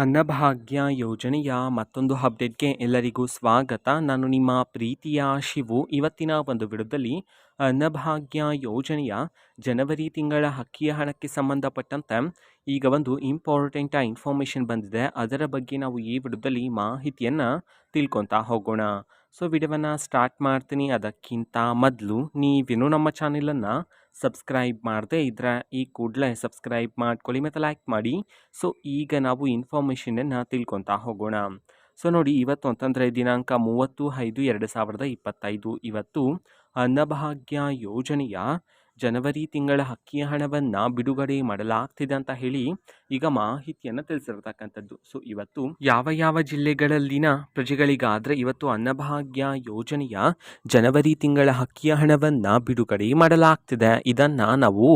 ಅನ್ನಭಾಗ್ಯ ಯೋಜನೆಯ ಮತ್ತೊಂದು ಅಪ್ಡೇಟ್ಗೆ ಎಲ್ಲರಿಗೂ ಸ್ವಾಗತ. ನಾನು ನಿಮ್ಮ ಪ್ರೀತಿಯ ಶಿವು. ಇವತ್ತಿನ ಒಂದು ವಿಡಿಯೋದಲ್ಲಿ ಅನ್ನಭಾಗ್ಯ ಯೋಜನೆಯ ಜನವರಿ ತಿಂಗಳ ಅಕ್ಕಿಯ ಹಣಕ್ಕೆ ಸಂಬಂಧಪಟ್ಟಂತೆ ಈಗ ಒಂದು ಇಂಪಾರ್ಟೆಂಟ್ ಇನ್ಫಾರ್ಮೇಷನ್ ಬಂದಿದೆ. ಅದರ ಬಗ್ಗೆ ನಾವು ಈ ವಿಡಿಯೋದಲ್ಲಿ ಮಾಹಿತಿಯನ್ನು ತಿಳ್ಕೊತಾ ಹೋಗೋಣ. ಸೊ ವಿಡಿಯೋವನ್ನು ಸ್ಟಾರ್ಟ್ ಮಾಡ್ತೀನಿ. ಅದಕ್ಕಿಂತ ಮೊದಲು ನೀವೇನು ನಮ್ಮ ಚಾನೆಲನ್ನು ಸಬ್ಸ್ಕ್ರೈಬ್ ಮಾಡದೇ ಇದ್ದರೆ ಈ ಕೂಡಲೇ ಸಬ್ಸ್ಕ್ರೈಬ್ ಮಾಡ್ಕೊಳ್ಳಿ ಮತ್ತು ಲೈಕ್ ಮಾಡಿ. ಸೊ ಈಗ ನಾವು ಇನ್ಫಾರ್ಮೇಷನನ್ನು ತಿಳ್ಕೊತಾ ಹೋಗೋಣ. ಸೊ ನೋಡಿ, ಇವತ್ತು ಅಂತಂದರೆ ದಿನಾಂಕ 30/5/2025 ಇವತ್ತು ಅನ್ನಭಾಗ್ಯ ಯೋಜನೆಯ ಜನವರಿ ತಿಂಗಳ ಅಕ್ಕಿಯ ಹಣವನ್ನು ಬಿಡುಗಡೆ ಮಾಡಲಾಗ್ತಿದೆ ಅಂತ ಹೇಳಿ ಈಗ ಮಾಹಿತಿಯನ್ನು ತಿಳಿಸಿರ್ತಕ್ಕಂಥದ್ದು. ಸೊ ಇವತ್ತು ಯಾವ ಜಿಲ್ಲೆಗಳಲ್ಲಿನ ಪ್ರಜೆಗಳಿಗಾದರೆ ಇವತ್ತು ಅನ್ನಭಾಗ್ಯ ಯೋಜನೆಯ ಜನವರಿ ತಿಂಗಳ ಅಕ್ಕಿಯ ಹಣವನ್ನು ಬಿಡುಗಡೆ ಮಾಡಲಾಗ್ತಿದೆ, ಇದನ್ನು ನಾವು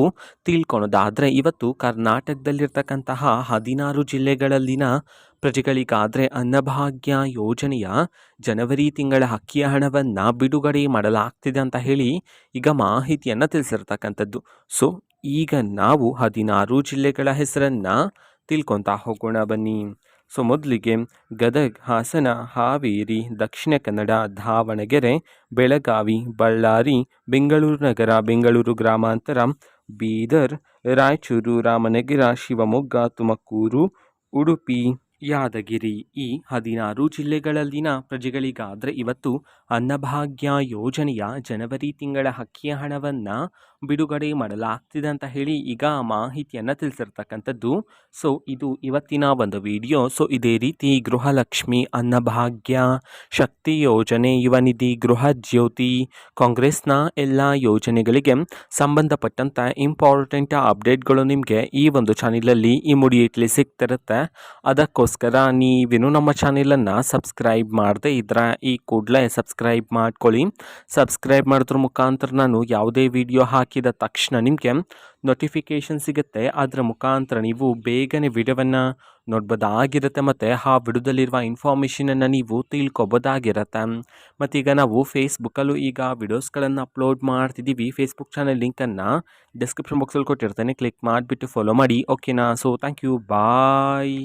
ತಿಳ್ಕೊಳೋದಾದರೆ ಇವತ್ತು ಕರ್ನಾಟಕದಲ್ಲಿರ್ತಕ್ಕಂತಹ 16 ಜಿಲ್ಲೆಗಳಲ್ಲಿನ ಪ್ರಜೆಗಳಿಗಾದರೆ ಅನ್ನಭಾಗ್ಯ ಯೋಜನೆಯ ಜನವರಿ ತಿಂಗಳ ಅಕ್ಕಿಯ ಹಣವನ್ನು ಬಿಡುಗಡೆ ಮಾಡಲಾಗ್ತಿದೆ ಅಂತ ಹೇಳಿ ಈಗ ಮಾಹಿತಿಯನ್ನು ತಿಳಿಸಿರ್ತಕ್ಕಂಥದ್ದು. ಸೊ ಈಗ ನಾವು 16 ಜಿಲ್ಲೆಗಳ ಹೆಸರನ್ನು ತಿಳ್ಕೊತಾ ಹೋಗೋಣ ಬನ್ನಿ. ಸೊ ಮೊದಲಿಗೆ ಗದಗ, ಹಾಸನ, ಹಾವೇರಿ, ದಕ್ಷಿಣ ಕನ್ನಡ, ದಾವಣಗೆರೆ, ಬೆಳಗಾವಿ, ಬಳ್ಳಾರಿ, ಬೆಂಗಳೂರು ನಗರ, ಬೆಂಗಳೂರು ಗ್ರಾಮಾಂತರ, ಬೀದರ್, ರಾಯಚೂರು, ರಾಮನಗರ, ಶಿವಮೊಗ್ಗ, ತುಮಕೂರು, ಉಡುಪಿ, ಯಾದಗಿರಿ ಈ 16 ಜಿಲ್ಲೆಗಳಲ್ಲಿನ ಪ್ರಜೆಗಳಿಗಾದರೆ ಇವತ್ತು ಅನ್ನಭಾಗ್ಯ ಯೋಜನೆಯ ಜನವರಿ ತಿಂಗಳ ಅಕ್ಕಿಯ ಹಣವನ್ನು ಬಿಡುಗಡೆ ಮಾಡಲಾಗ್ತಿದೆ ಅಂತ ಹೇಳಿ ಈಗ ಮಾಹಿತಿಯನ್ನು ತಿಳಿಸಿರ್ತಕ್ಕಂಥದ್ದು. ಸೊ ಇದು ಇವತ್ತಿನ ಒಂದು ವಿಡಿಯೋ. ಸೊ ಇದೇ ರೀತಿ ಗೃಹಲಕ್ಷ್ಮಿ, ಅನ್ನಭಾಗ್ಯ, ಶಕ್ತಿ ಯೋಜನೆ, ಯುವ ನಿಧಿ, ಗೃಹ ಜ್ಯೋತಿ, ಕಾಂಗ್ರೆಸ್ನ ಎಲ್ಲ ಯೋಜನೆಗಳಿಗೆ ಸಂಬಂಧಪಟ್ಟಂಥ ಇಂಪಾರ್ಟೆಂಟ್ ಅಪ್ಡೇಟ್ಗಳು ನಿಮಗೆ ಈ ಒಂದು ಚಾನಲಲ್ಲಿ ಇಮಿಡಿಯೇಟ್ಲಿ ಸಿಗ್ತಿರುತ್ತೆ. ಅದಕ್ಕೋಸ್ಕರ ನೀವೇನು ನಮ್ಮ ಚಾನಲನ್ನು ಸಬ್ಸ್ಕ್ರೈಬ್ ಮಾಡದೇ ಇದ್ದರೆ ಈ ಕೂಡಲೇ ಸಬ್ಸ್ಕ್ರೈಬ್ ಮಾಡ್ಕೊಳ್ಳಿ. ಸಬ್ಸ್ಕ್ರೈಬ್ ಮಾಡೋದ್ರ ಮುಖಾಂತರ ನಾನು ಯಾವುದೇ ವಿಡಿಯೋ ಹಾಕಿದ ತಕ್ಷಣ ನಿಮಗೆ ನೋಟಿಫಿಕೇಷನ್ ಸಿಗುತ್ತೆ. ಅದರ ಮುಖಾಂತರ ನೀವು ಬೇಗನೆ ವಿಡಿಯೋವನ್ನು ನೋಡ್ಬೋದಾಗಿರುತ್ತೆ ಮತ್ತು ಆ ವಿಡಿಯೋದಲ್ಲಿರುವ ಇನ್ಫಾರ್ಮೇಷನನ್ನು ನೀವು ತಿಳ್ಕೊಬೋದಾಗಿರುತ್ತೆ. ಮತ್ತೀಗ ನಾವು ಫೇಸ್ಬುಕ್ಕಲ್ಲೂ ಈಗ ವಿಡಿಯೋಸ್ಗಳನ್ನು ಅಪ್ಲೋಡ್ ಮಾಡ್ತಿದ್ದೀವಿ. ಫೇಸ್ಬುಕ್ ಚಾನಲ್ ಲಿಂಕನ್ನು ಡಿಸ್ಕ್ರಿಪ್ಷನ್ ಬಾಕ್ಸಲ್ಲಿ ಕೊಟ್ಟಿರ್ತೇನೆ, ಕ್ಲಿಕ್ ಮಾಡಿಬಿಟ್ಟು ಫಾಲೋ ಮಾಡಿ. ಓಕೆನಾ? So thank you, bye.